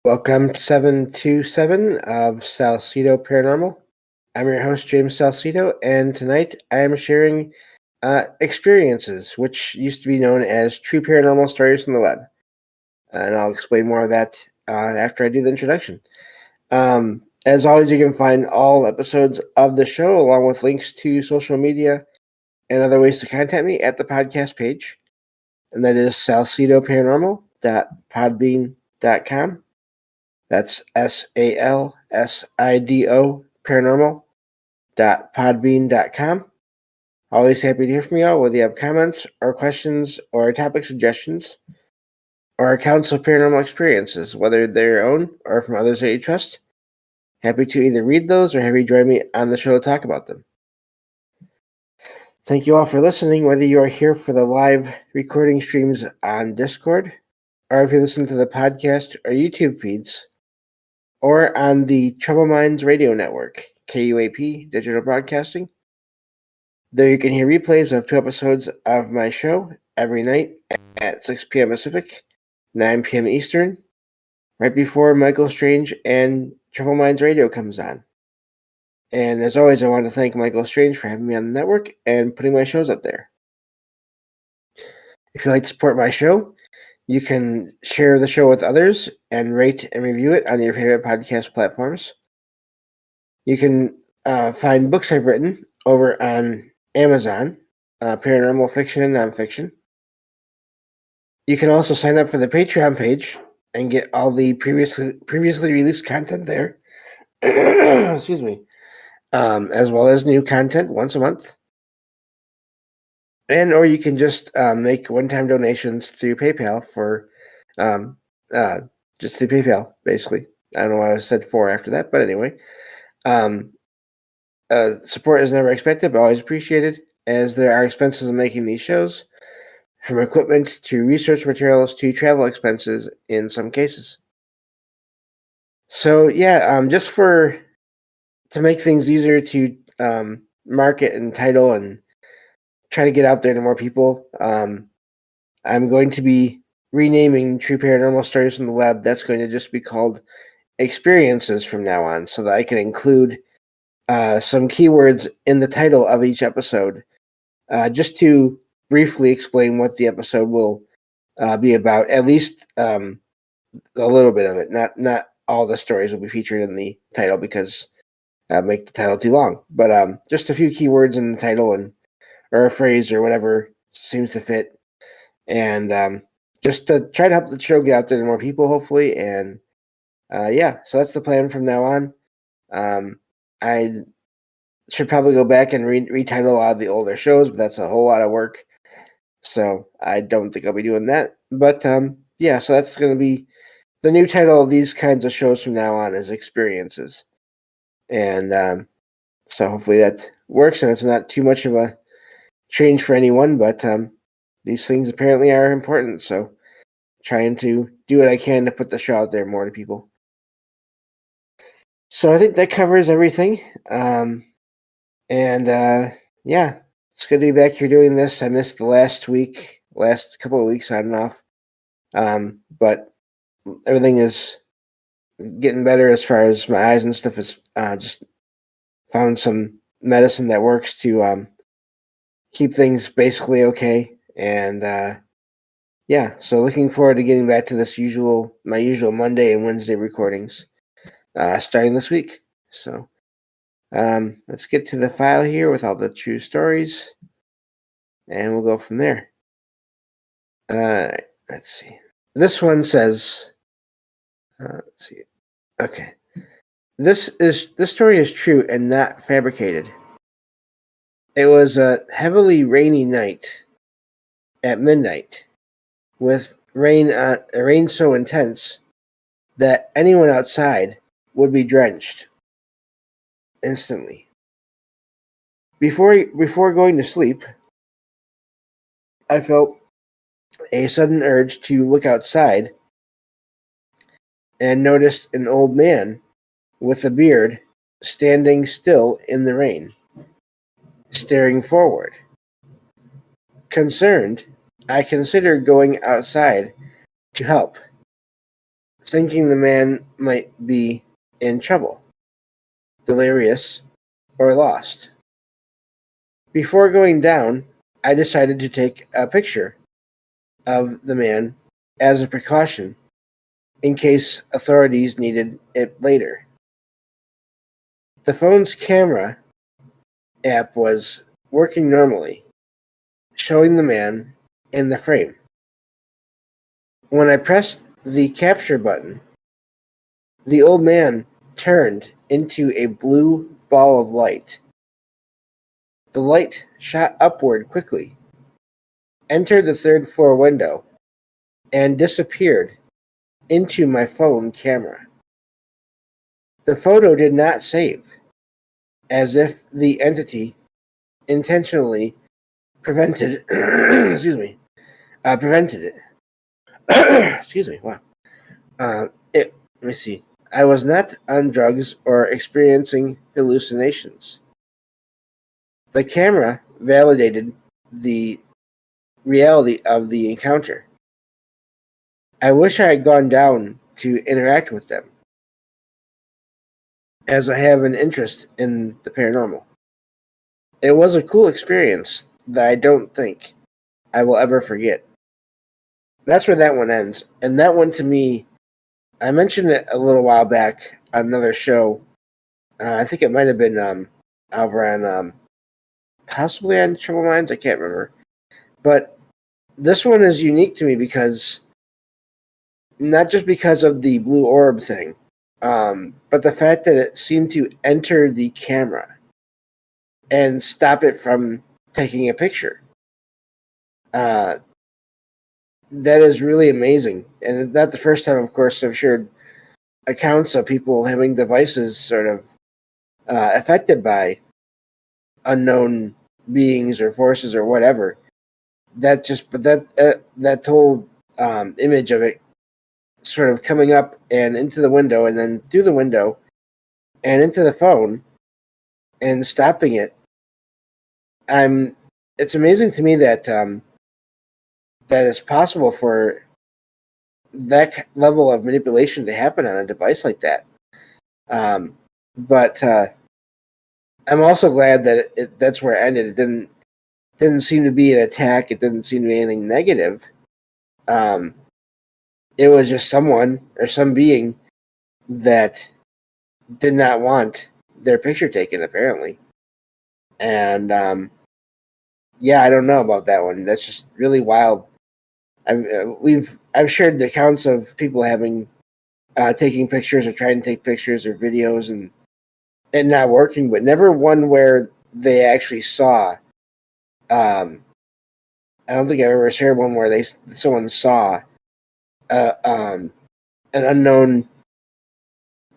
Welcome to 727 of Salsido Paranormal. I'm your host, James Salsido, and tonight I am sharing experiences, which used to be known as true paranormal stories from the web. And I'll explain more of that after I do the introduction. As always, you can find all episodes of the show along with links to social media and other ways to contact me at the podcast page. And that is salsidoparanormal.podbean.com. That's SALSIDO paranormal.podbean.com. Always happy to hear from you all, whether you have comments or questions or topic suggestions or accounts of paranormal experiences, whether they're your own or from others that you trust. Happy to either read those or have you join me on the show to talk about them. Thank you all for listening, whether you are here for the live recording streams on Discord or if you listen to the podcast or YouTube feeds, or on the Trouble Minds Radio Network, KUAP Digital Broadcasting. There you can hear replays of 2 episodes of my show every night at 6 p.m. Pacific, 9 p.m. Eastern, right before Michael Strange and Trouble Minds Radio comes on. And as always, I want to thank Michael Strange for having me on the network and putting my shows up there. If you'd like to support my show, you can share the show with others and rate and review it on your favorite podcast platforms. You can find books I've written over on Amazon, paranormal fiction and nonfiction. You can also sign up for the Patreon page and get all the previously released content there. Excuse me. As well as new content once a month. Or you can just make one-time donations through PayPal for just through PayPal, basically. I don't know what I said for after that, but anyway. Support is never expected, but always appreciated, as there are expenses in making these shows, from equipment to research materials to travel expenses in some cases. So yeah, just to make things easier to market and title and try to get out there to more people, I'm going to be renaming True Paranormal Stories from the Web. That's going to just be called Experiences from now on, so that I can include some keywords in the title of each episode, just to briefly explain what the episode will be about. At least a little bit of it. Not all the stories will be featured in the title, because make the title too long. But just a few keywords in the title or a phrase or whatever seems to fit, and just to try to help the show get out there to more people, hopefully. And so that's the plan from now on. I should probably go back and retitle a lot of the older shows, but that's a whole lot of work, so I don't think I'll be doing that. But so that's going to be the new title of these kinds of shows from now on, is Experiences. And so hopefully that works, and it's not too much of a change for anyone, but these things apparently are important, so trying to do what I can to put the show out there more to people. So I think that covers everything. It's good to be back here doing this. I missed the last couple of weeks on and off. But everything is getting better as far as my eyes and stuff. Is just found some medicine that works to keep things basically okay. And so looking forward to getting back to my usual Monday and Wednesday recordings starting this week. So let's get to the file here with all the true stories, and we'll go from there. Let's see. This one says, let's see. Okay. This story is true and not fabricated. It was a heavily rainy night at midnight, with rain so intense that anyone outside would be drenched instantly. Before going to sleep, I felt a sudden urge to look outside and noticed an old man with a beard standing still in the rain, staring forward. Concerned, I considered going outside to help, thinking the man might be in trouble, delirious, or lost. Before going down, I decided to take a picture of the man as a precaution in case authorities needed it later. The phone's camera app was working normally, showing the man in the frame. When I pressed the capture button, the old man turned into a blue ball of light. The light shot upward quickly, entered the third floor window, and disappeared into my phone camera. The photo did not save, as if the entity intentionally prevented prevented it. Excuse me. Wow. Let me see. I was not on drugs or experiencing hallucinations. The camera validated the reality of the encounter. I wish I had gone down to interact with them, as I have an interest in the paranormal. It was a cool experience that I don't think I will ever forget. That's where that one ends. And that one, to me, I mentioned it a little while back on another show. I think it might have been over on possibly on Trouble Minds. I can't remember. But this one is unique to me because not just because of the blue orb thing, but the fact that it seemed to enter the camera and stop it from taking a picture. That is really amazing. And it's not the first time, of course, I've shared accounts of people having devices sort of affected by unknown beings or forces or whatever. That whole image of it sort of coming up and into the window and then through the window and into the phone and stopping it. It's amazing to me that that it's possible for that level of manipulation to happen on a device like that. But I'm also glad that that's where it ended. It didn't seem to be an attack. It didn't seem to be anything negative. It was just someone or some being that did not want their picture taken, apparently. And yeah, I don't know about that one. That's just really wild. I've shared the accounts of people having taking pictures or trying to take pictures or videos and not working, but never one where they actually saw. I don't think I've ever shared one where someone saw an unknown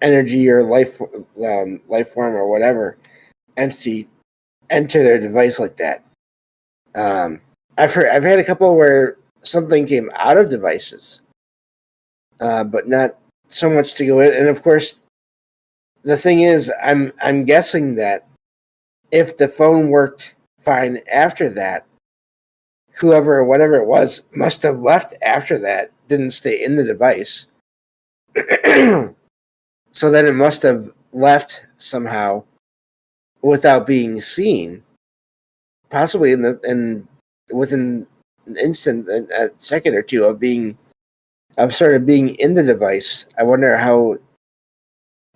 energy or life form or whatever entity enter their device like that. I've had a couple where something came out of devices, but not so much to go in. And of course, the thing is, I'm guessing that if the phone worked fine after that, whoever or whatever it was must have left after that, didn't stay in the device. So then it must have left somehow without being seen, possibly within an instant, a second or two of sort of being in the device. I wonder how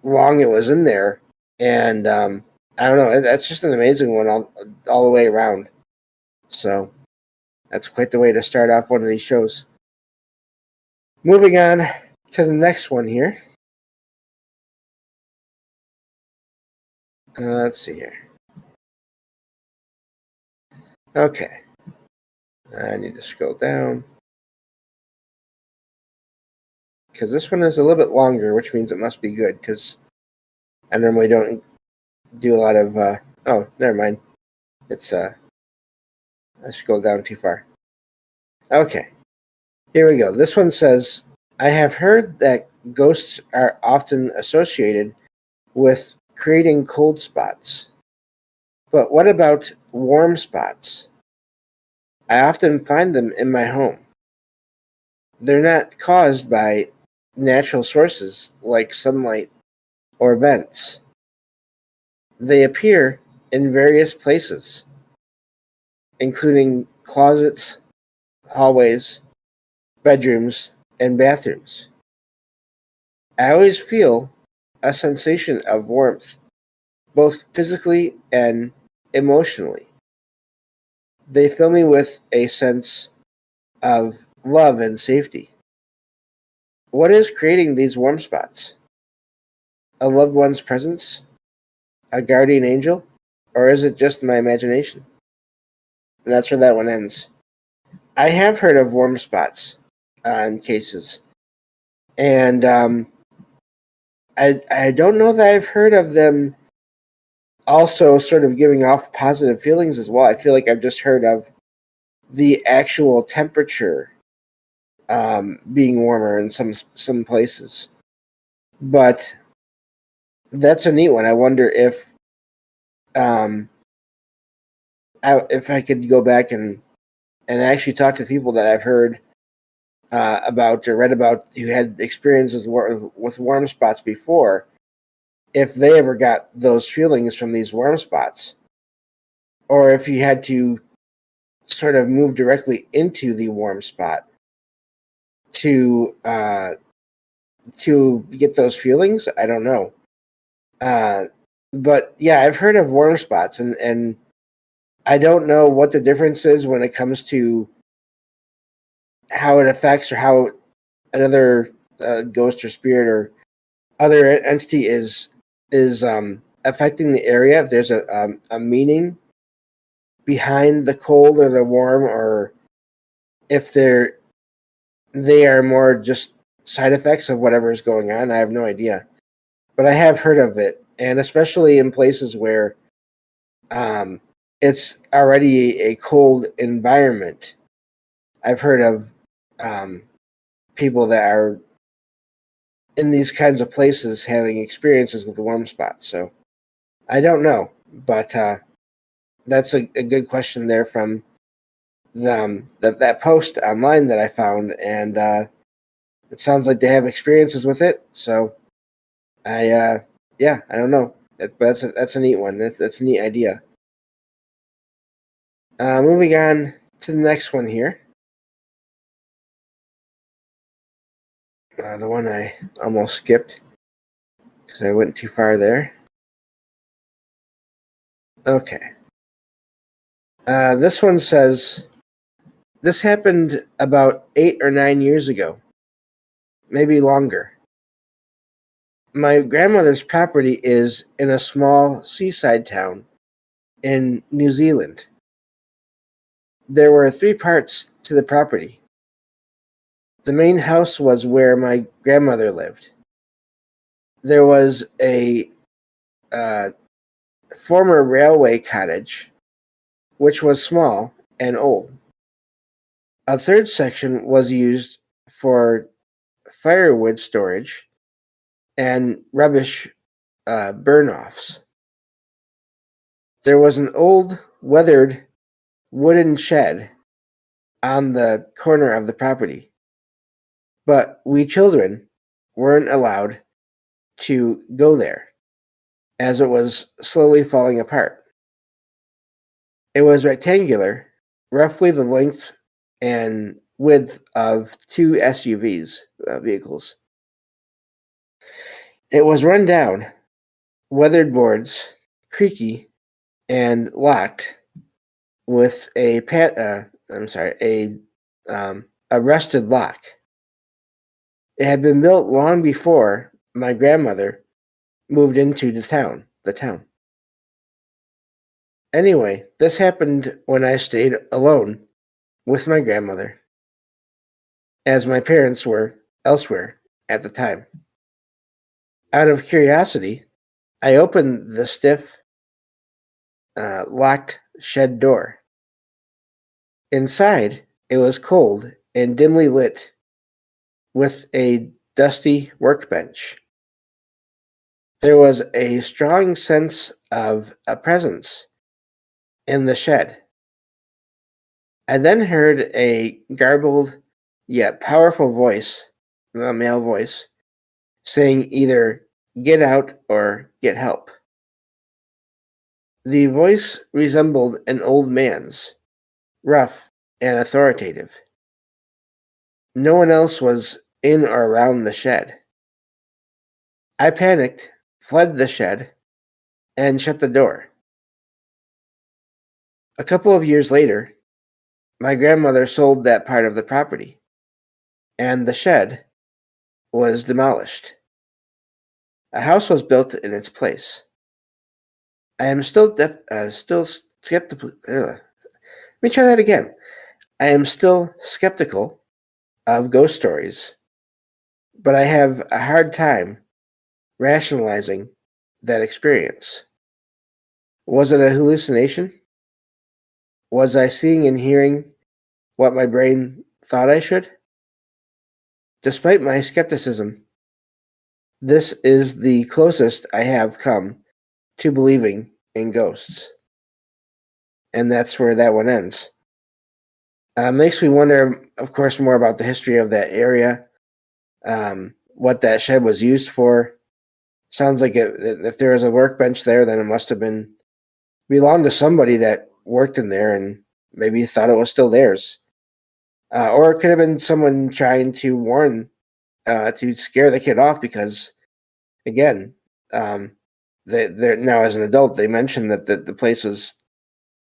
long it was in there, and I don't know. That's just an amazing one all the way around. So that's quite the way to start off one of these shows. Moving on to the next one here. Let's see here. Okay. I need to scroll down. Because this one is a little bit longer, which means it must be good, because I normally don't do a lot of... oh, never mind. It's... I scrolled down too far. Okay. Here we go. This one says, I have heard that ghosts are often associated with creating cold spots. But what about warm spots? I often find them in my home. They're not caused by natural sources like sunlight or vents. They appear in various places, including closets, hallways, bedrooms, and bathrooms. I always feel a sensation of warmth, both physically and emotionally. They fill me with a sense of love and safety. What is creating these warm spots? A loved one's presence? A guardian angel? Or is it just my imagination? And that's where that one ends. I have heard of warm spots in cases. And I don't know that I've heard of them also sort of giving off positive feelings as well. I feel like I've just heard of the actual temperature being warmer in some places. But that's a neat one. I wonder if I could go back and actually talk to people that I've heard about or read about who had experiences with warm spots before, if they ever got those feelings from these warm spots, or if you had to sort of move directly into the warm spot to get those feelings. I don't know. But yeah, I've heard of warm spots, and I don't know what the difference is when it comes to how it affects or how another ghost or spirit or other entity is affecting the area. If there's a meaning behind the cold or the warm, or if they are more just side effects of whatever is going on. I have no idea, but I have heard of it, and especially in places where it's already a cold environment. I've heard of people that are in these kinds of places having experiences with warm spots. So I don't know, but that's a good question there from that post online that I found, and it sounds like they have experiences with it. So I don't know. That's a neat one. That's a neat idea. Moving on to the next one here. The one I almost skipped because I went too far there. Okay. This one says, this happened about 8 or 9 years ago, maybe longer. My grandmother's property is in a small seaside town in New Zealand. There were 3 parts to the property. The main house was where my grandmother lived. There was a former railway cottage, which was small and old. A third section was used for firewood storage and rubbish burn-offs. There was an old, weathered wooden shed on the corner of the property, but we children weren't allowed to go there as it was slowly falling apart. It was rectangular, roughly the length and width of 2 SUVs vehicles. It was run down, weathered boards, creaky, and locked with a rusted lock. It had been built long before my grandmother moved into the town. Anyway, this happened when I stayed alone with my grandmother, as my parents were elsewhere at the time. Out of curiosity, I opened the stiff, locked shed door. Inside, it was cold and dimly lit, with a dusty workbench. There was a strong sense of a presence in the shed. I then heard a garbled yet powerful voice a male voice, saying either get out or get help. The voice resembled an old man's, rough and authoritative. No one else was in or around the shed. I panicked, fled the shed, and shut the door. A couple of years later, my grandmother sold that part of the property, and the shed was demolished. A house was built in its place. I am still skeptical. Let me try that again. I am still skeptical of ghost stories, but I have a hard time rationalizing that experience. Was it a hallucination? Was I seeing and hearing what my brain thought I should? Despite my skepticism, this is the closest I have come to believing in ghosts. And that's where that one ends. Makes me wonder, of course, more about the history of that area, what that shed was used for. Sounds like if there was a workbench there, then it must have belonged to somebody that worked in there and maybe thought it was still theirs. Or it could have been someone trying to to scare the kid off because, again, they're now as an adult, they mentioned that the place was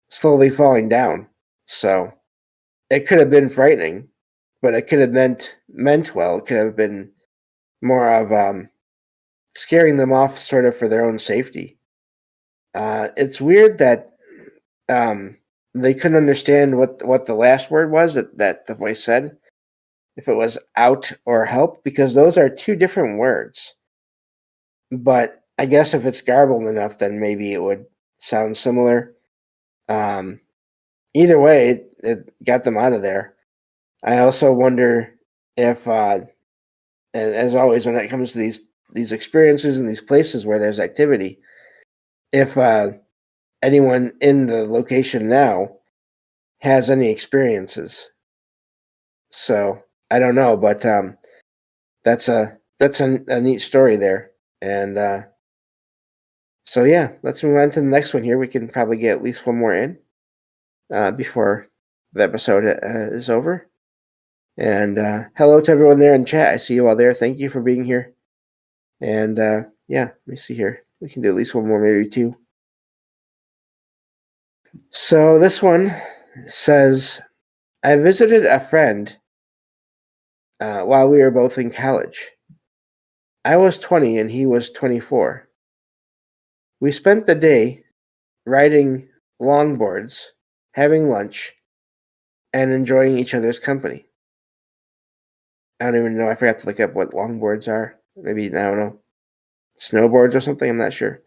slowly falling down. So it could have been frightening, but it could have meant well. It could have been more of scaring them off sort of for their own safety. It's weird that they couldn't understand what the last word was that the voice said, if it was out or help, because those are two different words. But I guess if it's garbled enough, then maybe it would sound similar. Either way, it got them out of there. I also wonder if, as always, when it comes to these experiences and these places where there's activity, if anyone in the location now has any experiences. So I don't know, but that's a neat story there. And so yeah, let's move on to the next one here. We can probably get at least one more in before the episode is over. And hello to everyone there in chat. I see you all there. Thank you for being here. And yeah, let me see here. We can do at least one more, maybe two. So this one says, I visited a friend while we were both in college. I was 20 and he was 24. We spent the day riding longboards, having lunch, and enjoying each other's company. I don't even know. I forgot to look up what longboards are. Maybe, I don't know, snowboards or something. I'm not sure.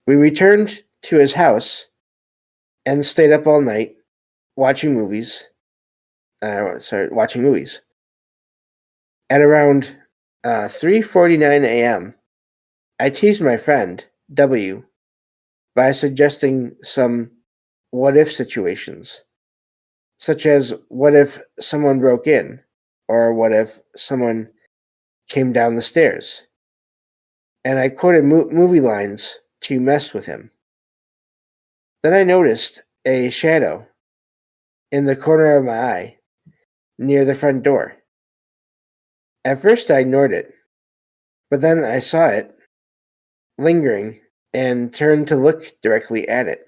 We returned to his house and stayed up all night watching movies. Watching movies. At around 3:49 a.m., I teased my friend, W, by suggesting some what-if situations, such as what if someone broke in, or what if someone came down the stairs. And I quoted movie lines to mess with him. Then I noticed a shadow in the corner of my eye near the front door. At first I ignored it, but then I saw it lingering and turned to look directly at it.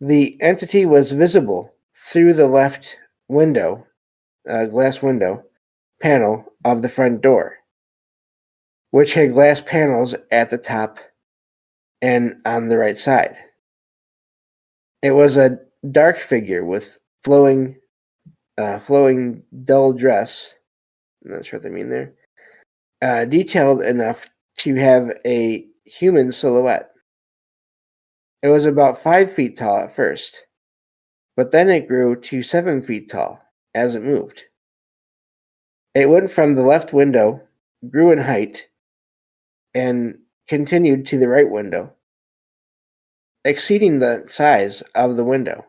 The entity was visible through the left window, glass window panel of the front door, which had glass panels at the top and on the right side. It was a dark figure with flowing dull dress. I'm not sure what they mean there. Detailed enough to have a human silhouette. It was about 5 feet tall at first, but then it grew to 7 feet tall as it moved. It went from the left window, grew in height, and continued to the right window, exceeding the size of the window.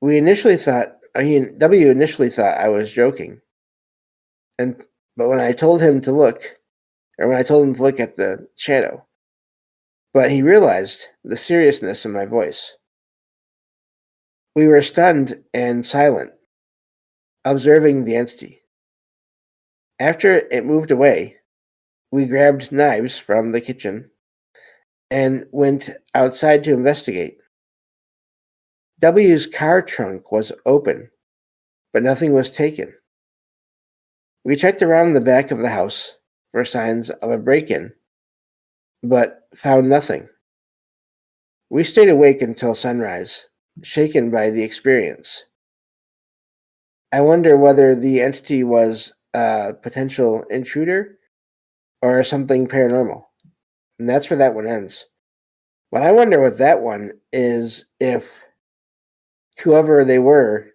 We initially thought W initially thought I was joking, but when I told him to look, or when I told him to look at the shadow, but he realized the seriousness in my voice. We were stunned and silent, observing the entity. After it moved away, we grabbed knives from the kitchen and went outside to investigate. W's car trunk was open, but nothing was taken. We checked around the back of the house for signs of a break-in, but found nothing. We stayed awake until sunrise, shaken by the experience. I wonder whether the entity was a potential intruder or something paranormal. And that's where that one ends. What I wonder with that one is if whoever they weren't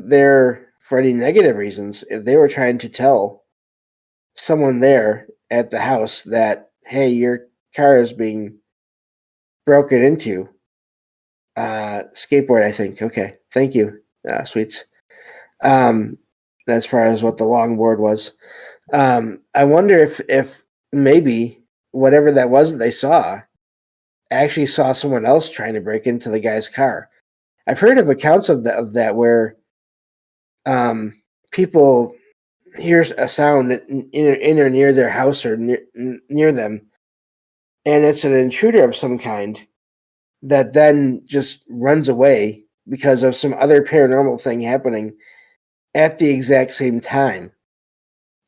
there for any negative reasons. If they were trying to tell someone there at the house that, hey, your car is being broken into. Skateboard, I think. Okay, thank you, sweets. As far as what the longboard was, I wonder if maybe whatever that was that they saw actually saw someone else trying to break into the guy's car. I've heard of accounts of that where people hear a sound in or near their house or near them, and it's an intruder of some kind that then just runs away because of some other paranormal thing happening at the exact same time,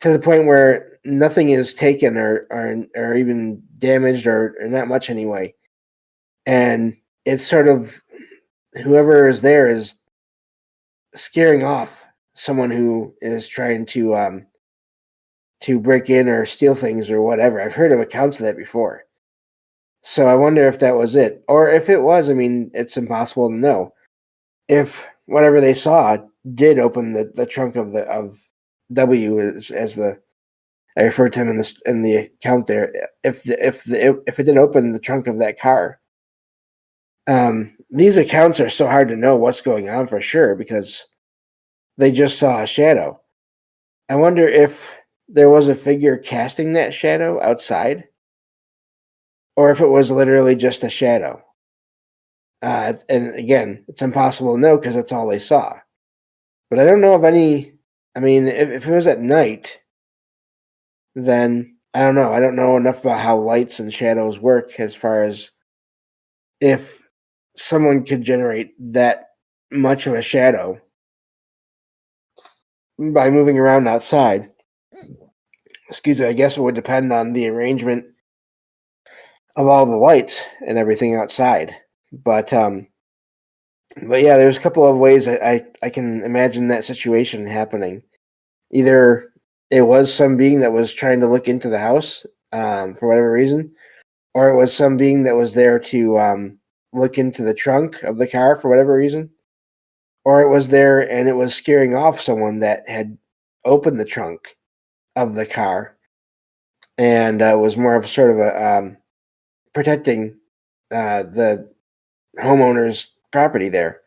to the point where nothing is taken or even damaged or not much anyway. And it's sort of whoever is there is scaring off someone who is trying to break in or steal things or whatever. I've heard of accounts of that before. So I wonder if that was it. Or if it was, I mean, it's impossible to know. If whatever they saw did open the trunk of W, as the I referred to him in the account there. If it did open the trunk of that car, these accounts are so hard to know what's going on for sure because they just saw a shadow. I wonder if there was a figure casting that shadow outside, or if it was literally just a shadow. And again, it's impossible to know because that's all they saw. But I don't know of any. I mean, if it was at night, then I don't know. I don't know enough about how lights and shadows work as far as if someone could generate that much of a shadow by moving around outside. Excuse me, I guess it would depend on the arrangement of all the lights and everything outside. But yeah, there's a couple of ways I can imagine that situation happening. Either it was some being that was trying to look into the house for whatever reason, or it was some being that was there to look into the trunk of the car for whatever reason, or it was there and it was scaring off someone that had opened the trunk of the car and was more of sort of a protecting the homeowner's property there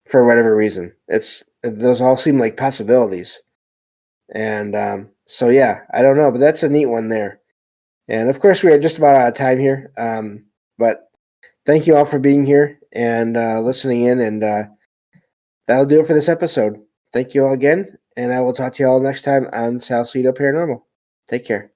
for whatever reason. Those all seem like possibilities. And so, yeah, I don't know, but that's a neat one there. And of course, we are just about out of time here. But thank you all for being here and listening in. And that'll do it for this episode. Thank you all again. And I will talk to you all next time on Salsido Paranormal. Take care.